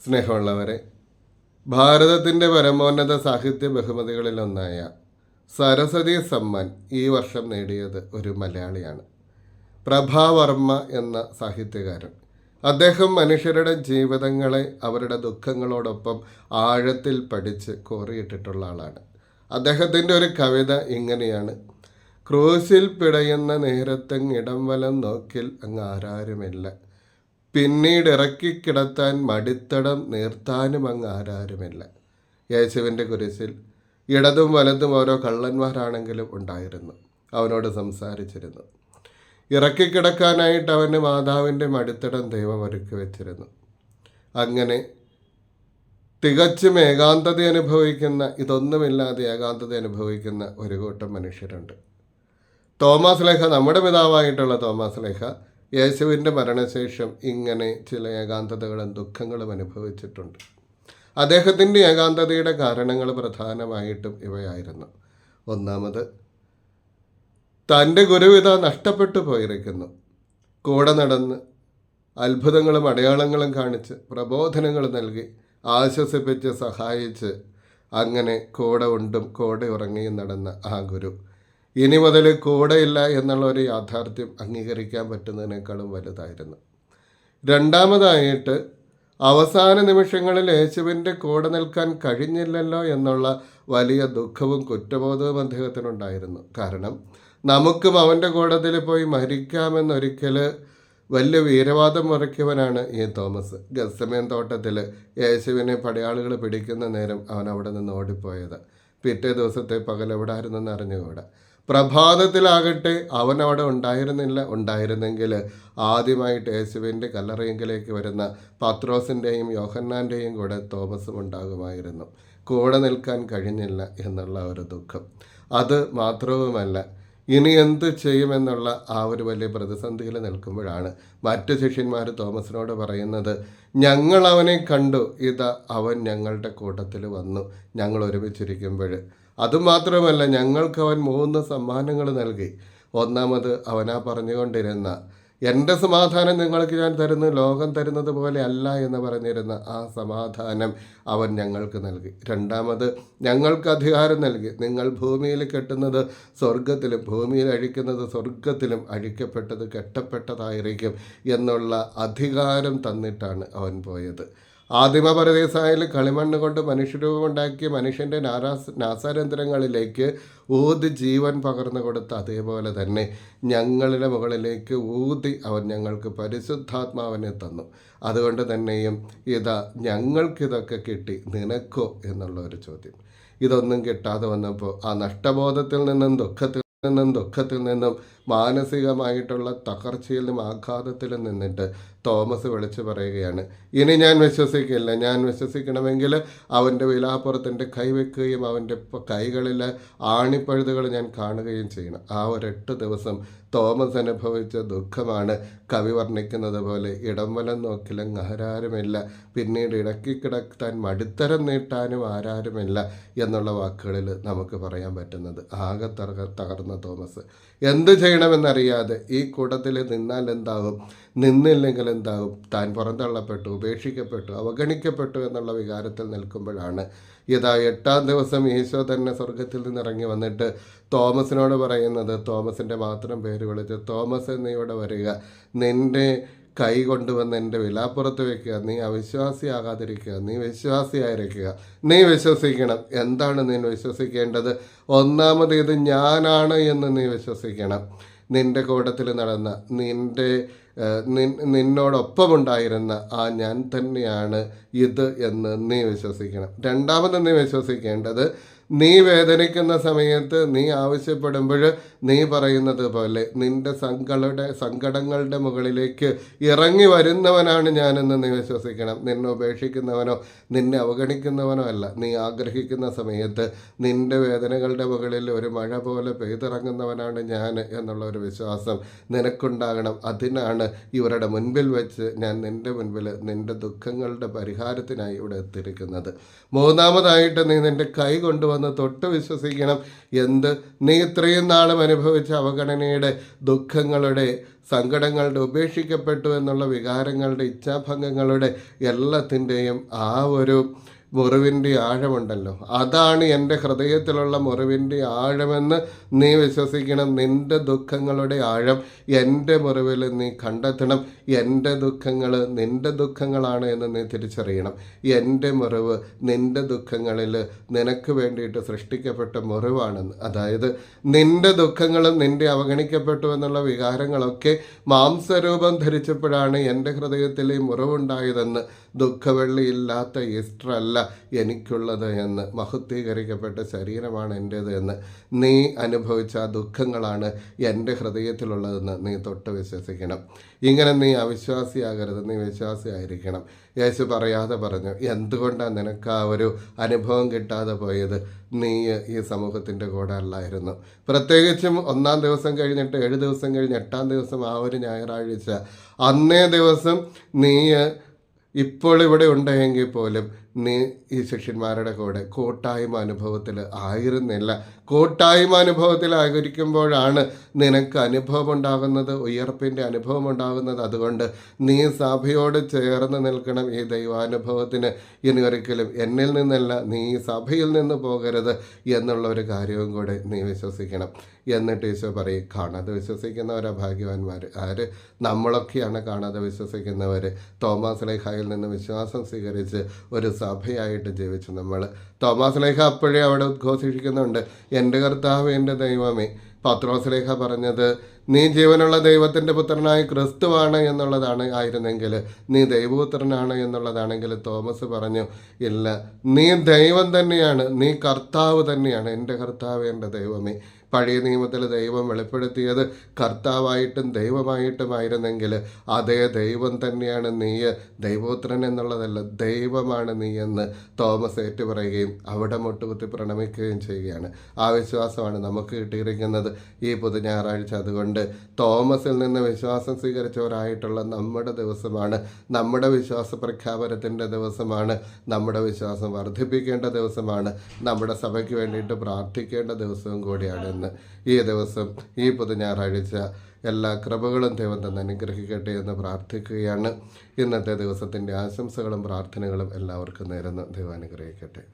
സ്നേഹമുള്ളവരെ, ഭാരതത്തിൻ്റെ പരമോന്നത സാഹിത്യ ബഹുമതികളിലൊന്നായ സരസ്വതി സമ്മാൻ ഈ വർഷം നേടിയത് ഒരു മലയാളിയാണ്. പ്രഭാവർമ്മ എന്ന സാഹിത്യകാരൻ. അദ്ദേഹം മനുഷ്യരുടെ ജീവിതങ്ങളെ അവരുടെ ദുഃഖങ്ങളോടൊപ്പം ആഴത്തിൽ പഠിച്ച് കോറിയിട്ടിട്ടുള്ള ആളാണ്. അദ്ദേഹത്തിൻ്റെ ഒരു കവിത ഇങ്ങനെയാണ്: ക്രൂശിൽ പിടയുന്ന നേരത്തങ്ങിടം വലം നോക്കിൽ അങ്ങ് ആരാരുമില്ല, പിന്നീട് ഇറക്കിക്കിടത്താൻ മടിത്തടം നീർത്താനും അങ്ങ് ആരാരുമില്ല. യേശുവിൻ്റെ കുരിശിൽ ഇടതും വലതും ഓരോ കള്ളന്മാരാണെങ്കിലും ഉണ്ടായിരുന്നു. അവനോട് സംസാരിച്ചിരുന്നു. ഇറക്കിക്കിടക്കാനായിട്ട് അവന് മാതാവിൻ്റെ മടിത്തടം ദൈവം ഒരുക്കി വെച്ചിരുന്നു. അങ്ങനെ തികച്ചും ഏകാന്തത അനുഭവിക്കുന്ന, ഇതൊന്നുമില്ലാതെ ഏകാന്തത അനുഭവിക്കുന്ന ഒരു കൂട്ടം മനുഷ്യരുണ്ട്. തോമാസ് ലേഖ, നമ്മുടെ പിതാവായിട്ടുള്ള തോമാസ് ലേഖ, യേശുവിൻ്റെ മരണശേഷം ഇങ്ങനെ ചില ഏകാന്തതകളും ദുഃഖങ്ങളും അനുഭവിച്ചിട്ടുണ്ട്. അദ്ദേഹത്തിൻ്റെ ഏകാന്തതയുടെ കാരണങ്ങൾ പ്രധാനമായിട്ടും ഇവയായിരുന്നു. ഒന്നാമത്, തൻ്റെ ഗുരുവിത നഷ്ടപ്പെട്ടു പോയിരിക്കുന്നു. കൂടെ നടന്ന് അത്ഭുതങ്ങളും അടയാളങ്ങളും കാണിച്ച് പ്രബോധനങ്ങൾ നൽകി ആശ്വസിപ്പിച്ച് സഹായിച്ച് അങ്ങനെ കൂടെ ഉണ്ടും കൂടെ ഉറങ്ങിയും നടന്ന ആ ഗുരു ഇനി മുതൽ കൂടെയില്ല എന്നുള്ള ഒരു യാഥാർത്ഥ്യം അംഗീകരിക്കാൻ പറ്റുന്നതിനേക്കാളും വലുതായിരുന്നു. രണ്ടാമതായിട്ട്, അവസാന നിമിഷങ്ങളിൽ യേശുവിൻ്റെ കൂടെ നിൽക്കാൻ കഴിഞ്ഞില്ലല്ലോ എന്നുള്ള വലിയ ദുഃഖവും കുറ്റബോധവും അദ്ദേഹത്തിനുണ്ടായിരുന്നു. കാരണം നമുക്കും അവൻ്റെ കൂടത്തിൽ പോയി മരിക്കാമെന്നൊരിക്കൽ വലിയ വീരവാദം മുറയ്ക്കവനാണ് ഈ തോമസ്. ഗത്സമേൻ തോട്ടത്തിൽ യേശുവിനെ പടയാളികൾ പിടിക്കുന്ന നേരം അവൻ അവിടെ നിന്ന് ഓടിപ്പോയത്. പിറ്റേ ദിവസത്തെ പകൽ എവിടെ ആയിരുന്നെന്ന് അറിഞ്ഞുകൂടാ. പ്രഭാതത്തിലാകട്ടെ അവൻ അവിടെ ഉണ്ടായിരുന്നില്ല. ഉണ്ടായിരുന്നെങ്കിൽ ആദ്യമായിട്ട് യേശുവിൻ്റെ കല്ലറയെങ്കിലേക്ക് വരുന്ന പത്രോസിൻ്റെയും യോഹന്നാൻ്റെയും കൂടെ തോമസും ഉണ്ടാകുമായിരുന്നു. കൂടെ നിൽക്കാൻ കഴിഞ്ഞില്ല എന്നുള്ള ഒരു ദുഃഖം. അത് മാത്രവുമല്ല, ഇനി എന്ത് ചെയ്യുമെന്നുള്ള ആ ഒരു വലിയ പ്രതിസന്ധിയിൽ നിൽക്കുമ്പോഴാണ് മറ്റു ശിഷ്യന്മാർ തോമസിനോട് പറയുന്നത്, ഞങ്ങൾ അവനെ കണ്ടു, ഇതാ അവൻ ഞങ്ങളുടെ കൂട്ടത്തിൽ വന്നു, ഞങ്ങൾ ഒരുമിച്ചിരിക്കുമ്പോൾ. അതുമാത്രമല്ല, ഞങ്ങൾക്ക് അവൻ 3 സമ്മാനങ്ങൾ നൽകി. ഒന്നാമത്, അവനാ പറഞ്ഞുകൊണ്ടിരുന്ന എൻ്റെ സമാധാനം നിങ്ങൾക്ക് ഞാൻ തരുന്നു, ലോകം തരുന്നത് പോലെ അല്ല എന്ന് പറഞ്ഞിരുന്ന ആ സമാധാനം അവൻ ഞങ്ങൾക്ക് നൽകി. രണ്ടാമത്, ഞങ്ങൾക്ക് അധികാരം നൽകി. നിങ്ങൾ ഭൂമിയിൽ കെട്ടുന്നത് സ്വർഗത്തിലും ഭൂമിയിൽ അഴിക്കുന്നത് സ്വർഗത്തിലും അഴിക്കപ്പെട്ടത് കെട്ടപ്പെട്ടതായിരിക്കും എന്നുള്ള അധികാരം തന്നിട്ടാണ് അവൻ പോയത്. ആദിമ പരദേശായിൽ കളിമണ്ണ് കൊണ്ട് മനുഷ്യരൂപമുണ്ടാക്കിയ മനുഷ്യൻ്റെ നാസാരന്ധ്രങ്ങളിലേക്ക് ഊതി ജീവൻ പകർന്നു കൊടുത്ത അതേപോലെ തന്നെ ഞങ്ങളുടെ മുകളിലേക്ക് ഊതി അവൻ ഞങ്ങൾക്ക് പരിശുദ്ധാത്മാവിനെ തന്നു. അതുകൊണ്ട് തന്നെയും ഇതാ ഞങ്ങൾക്കിതൊക്കെ കിട്ടി, നിനക്കോ എന്നുള്ള ഒരു ചോദ്യം. ഇതൊന്നും കിട്ടാതെ വന്നപ്പോൾ ആ നഷ്ടബോധത്തിൽ നിന്നും ദുഃഖത്തിൽ നിന്നും മാനസികമായിട്ടുള്ള തകർച്ചയിൽ നിന്നും ആഘാതത്തിലും നിന്നിട്ട് തോമസ് വിളിച്ചു പറയുകയാണ്, ഇനി ഞാൻ വിശ്വസിക്കില്ല. ഞാൻ വിശ്വസിക്കണമെങ്കിൽ അവൻ്റെ വിലാപ്പുറത്തിൻ്റെ കൈവെക്കുകയും അവൻ്റെ കൈകളിൽ ആണിപ്പഴുതുകൾ ഞാൻ കാണുകയും ചെയ്യണം. ആ ഒരു 8 ദിവസം തോമസ് അനുഭവിച്ച ദുഃഖമാണ് കവി വർണ്ണിക്കുന്നത് പോലെ ഇടം വലം നോക്കിലും ആരാരുമില്ല, പിന്നീട് ഇടക്കിക്കിടത്താൻ മടിത്തരം നീട്ടാനും ആരാരുമില്ല എന്നുള്ള വാക്കുകളിൽ നമുക്ക് പറയാൻ പറ്റുന്നത്. ആകെ തകർന്ന തോമസ് എന്ത് ചെയ്യണമെന്നറിയാതെ ഈ കൂട്ടത്തിൽ നിന്നാൽ എന്താകും, നിന്നില്ലെങ്കിൽ എന്താകും, താൻ പുറന്തള്ളപ്പെട്ടു, ഉപേക്ഷിക്കപ്പെട്ടു, അവഗണിക്കപ്പെട്ടു എന്നുള്ള വികാരത്തിൽ നിൽക്കുമ്പോഴാണ് ഇതാ 8-ാം ദിവസം ഈശോ തന്നെ സ്വർഗത്തിൽ നിന്നിറങ്ങി വന്നിട്ട് തോമസിനോട് പറയുന്നത്, തോമസിൻ്റെ മാത്രം പേര് വിളിച്ച്, തോമസ് നീ ഇവിടെ വരിക, നിൻ്റെ കൈ കൊണ്ടുവന്ന് എൻ്റെ വിലാപ്പുറത്ത് വെക്കുക, നീ അവിശ്വാസിയാകാതിരിക്കുക, നീ വിശ്വാസിയായിരിക്കുക, നീ വിശ്വസിക്കണം. എന്താണ് നീ വിശ്വസിക്കേണ്ടത്? ഒന്നാമത്, ഇത് ഞാനാണ് എന്ന് നീ വിശ്വസിക്കണം. നിൻ്റെ കൂട്ടത്തിൽ നടന്ന, നിന്നോടൊപ്പമുണ്ടായിരുന്ന ആ ഞാൻ തന്നെയാണ് ഇത് എന്ന് നീ വിശ്വസിക്കണം. രണ്ടാമത് നീ വിശ്വസിക്കേണ്ടത്, നീ വേദനിക്കുന്ന സമയത്ത് നീ ആവശ്യപ്പെടുമ്പോൾ നീ പറയുന്നത് പോലെ നിൻ്റെ സങ്കടങ്ങളുടെ മുകളിലേക്ക് ഇറങ്ങി വരുന്നവനാണ് ഞാനെന്ന് നീ വിശ്വസിക്കണം. നിന്നെ ഉപേക്ഷിക്കുന്നവനോ നിന്നെ അവഗണിക്കുന്നവനോ അല്ല. നീ ആഗ്രഹിക്കുന്ന സമയത്ത് നിൻ്റെ വേദനകളുടെ മുകളിൽ ഒരു മഴ പോലെ പെയ്തിറങ്ങുന്നവനാണ് ഞാൻ എന്നുള്ള ഒരു വിശ്വാസം നിനക്കുണ്ടാകണം. അതിനാണ് ഇവരുടെ മുൻപിൽ വെച്ച് ഞാൻ നിൻ്റെ മുൻപിൽ നിൻ്റെ ദുഃഖങ്ങളുടെ പരിഹാരത്തിനായി ഇവിടെ എത്തിയിരിക്കുന്നത്. മൂന്നാമതായിട്ട്, നീ നിൻ്റെ കൈ കൊണ്ടുവന്ന് എന്ന് തൊട്ട് വിശ്വസിക്കണം. എന്ത്? നീ ഇത്രയും നാളും അനുഭവിച്ച അവഗണനയുടെ, ദുഃഖങ്ങളുടെ, സങ്കടങ്ങളുടെ, ഉപേക്ഷിക്കപ്പെട്ടു എന്നുള്ള വികാരങ്ങളുടെ, ഇച്ഛാഭംഗങ്ങളുടെ എല്ലാത്തിൻ്റെയും ആ ഒരു മുറിവിൻ്റെ ആഴമുണ്ടല്ലോ, അതാണ് എൻ്റെ ഹൃദയത്തിലുള്ള മുറിവിൻ്റെ ആഴമെന്ന് നീ വിശ്വസിക്കണം. നിൻ്റെ ദുഃഖങ്ങളുടെ ആഴം എൻ്റെ മുറിവിൽ നീ കണ്ടെത്തണം. എൻ്റെ ദുഃഖങ്ങൾ നിൻ്റെ ദുഃഖങ്ങളാണ് എന്ന് നീ തിരിച്ചറിയണം. എൻ്റെ മുറിവ് നിൻ്റെ ദുഃഖങ്ങളിൽ നിനക്ക് വേണ്ടിയിട്ട് സൃഷ്ടിക്കപ്പെട്ട മുറിവാണെന്ന്. അതായത് നിൻ്റെ ദുഃഖങ്ങളും നിൻ്റെ അവഗണിക്കപ്പെട്ടു എന്നുള്ള വികാരങ്ങളൊക്കെ മാംസരൂപം ധരിച്ചപ്പോഴാണ് എൻ്റെ ഹൃദയത്തിൽ ഈ മുറിവുണ്ടായതെന്ന്. ദുഃഖവെള്ളിയില്ലാത്ത ഈസ്റ്റർ അല്ല എനിക്കുള്ളത് എന്ന്, മഹത്വീകരിക്കപ്പെട്ട ശരീരമാണ് എൻ്റേത് എന്ന്, നീ അനുഭവിച്ച ആ ദുഃഖങ്ങളാണ് എൻ്റെ ഹൃദയത്തിലുള്ളതെന്ന് നീ തൊട്ട് വിശ്വസിക്കണം. ഇങ്ങനെ നീ അവിശ്വാസിയാകരുത്, നീ വിശ്വാസിയായിരിക്കണം. യേശു പറയാതെ പറഞ്ഞു, എന്തുകൊണ്ടാണ് നിനക്ക് ആ ഒരു അനുഭവം കിട്ടാതെ പോയത്? നീ ഈ സമൂഹത്തിൻ്റെ കൂടെ അല്ലായിരുന്നു. പ്രത്യേകിച്ചും 1-ാം ദിവസം കഴിഞ്ഞിട്ട് 7 ദിവസം കഴിഞ്ഞ് 8-ാം ദിവസം ആ ഒരു ഞായറാഴ്ച, അന്നേ ദിവസം നീ ഇപ്പോൾ ഇവിടെ ഉണ്ടെങ്കിൽ പോലും നീ ഈ ശിഷ്യന്മാരുടെ കൂടെ കൂട്ടായ്മ അനുഭവത്തിൽ ആയിരുന്നില്ല. കൂട്ടായ്മ അനുഭവത്തിലായിരിക്കുമ്പോഴാണ് നിനക്ക് അനുഭവം ഉണ്ടാകുന്നത്, ഉയർപ്പിൻ്റെ അനുഭവം ഉണ്ടാകുന്നത്. അതുകൊണ്ട് നീ സഭയോട് ചേർന്ന് നിൽക്കണം. ഈ ദൈവാനുഭവത്തിന് ഇനി ഒരിക്കലും എന്നിൽ നിന്നല്ല, നീ ഈ സഭയിൽ നിന്ന് പോകരുത് എന്നുള്ള ഒരു കാര്യവും കൂടെ നീ വിശ്വസിക്കണം. എന്നിട്ട് ഈശോ പറയും, കാണാതെ വിശ്വസിക്കുന്നവരാ ഭാഗ്യവാന്മാർ. ആര്? നമ്മളൊക്കെയാണ് കാണാതെ വിശ്വസിക്കുന്നവർ. തോമാസ് ശ്ലീഹായിൽ നിന്ന് വിശ്വാസം സ്വീകരിച്ച് ഒരു സഭയായിട്ട് ജീവിച്ചു നമ്മൾ. തോമാസ് ശ്ലീഹ അപ്പോഴേ അവിടെ ഉദ്ഘോഷിക്കുന്നുണ്ട്, എൻ്റെ കർത്താവ്, എൻ്റെ ദൈവമേ. പത്രോസ് ശ്ലീഹ പറഞ്ഞത്, നീ ജീവനുള്ള ദൈവത്തിൻ്റെ പുത്രനായ ക്രിസ്തുവാണ് എന്നുള്ളതാണ് ആയിരുന്നെങ്കിൽ, നീ ദൈവപുത്രനാണ് എന്നുള്ളതാണെങ്കിൽ, തോമസ് പറഞ്ഞു, ഇല്ല, നീ ദൈവം തന്നെയാണ്, നീ കർത്താവ് തന്നെയാണ്, എൻ്റെ കർത്താവ്, എൻ്റെ ദൈവമേ. പഴയ നിയമത്തിൽ ദൈവം വെളിപ്പെടുത്തിയത് കർത്താവായിട്ടും ദൈവമായിട്ടുമായിരുന്നെങ്കിൽ, അതേ ദൈവം തന്നെയാണ് നീ, ദൈവപുത്രൻ എന്നുള്ളതല്ല, ദൈവമാണ് നീ എന്ന് തോമസ് ഏറ്റുപറയുകയും അവിടെ മുട്ടുകുത്തി പ്രണമിക്കുകയും ചെയ്യുകയാണ്. ആ വിശ്വാസമാണ് നമുക്ക് കിട്ടിയിരിക്കുന്നത് ഈ പുതു ഞായറാഴ്ച. അതുകൊണ്ട് തോമസിൽ നിന്ന് വിശ്വാസം സ്വീകരിച്ചവരായിട്ടുള്ള നമ്മുടെ ദിവസമാണ്, നമ്മുടെ വിശ്വാസ പ്രഖ്യാപനത്തിൻ്റെ ദിവസമാണ്, നമ്മുടെ വിശ്വാസം വർദ്ധിപ്പിക്കേണ്ട ദിവസമാണ്, നമ്മുടെ സഭയ്ക്ക് വേണ്ടിയിട്ട് പ്രാർത്ഥിക്കേണ്ട ദിവസവും കൂടിയാണ്. ഈ ദിവസം, ഈ പുതു ഞായറാഴ്ച എല്ലാ കൃപകളും ദൈവം തന്നെ അനുഗ്രഹിക്കട്ടെ എന്ന് പ്രാർത്ഥിക്കുകയാണ്. ഇന്നത്തെ ദിവസത്തിൻ്റെ ആശംസകളും പ്രാർത്ഥനകളും എല്ലാവർക്കും നേരുന്നു. ദൈവം അനുഗ്രഹിക്കട്ടെ.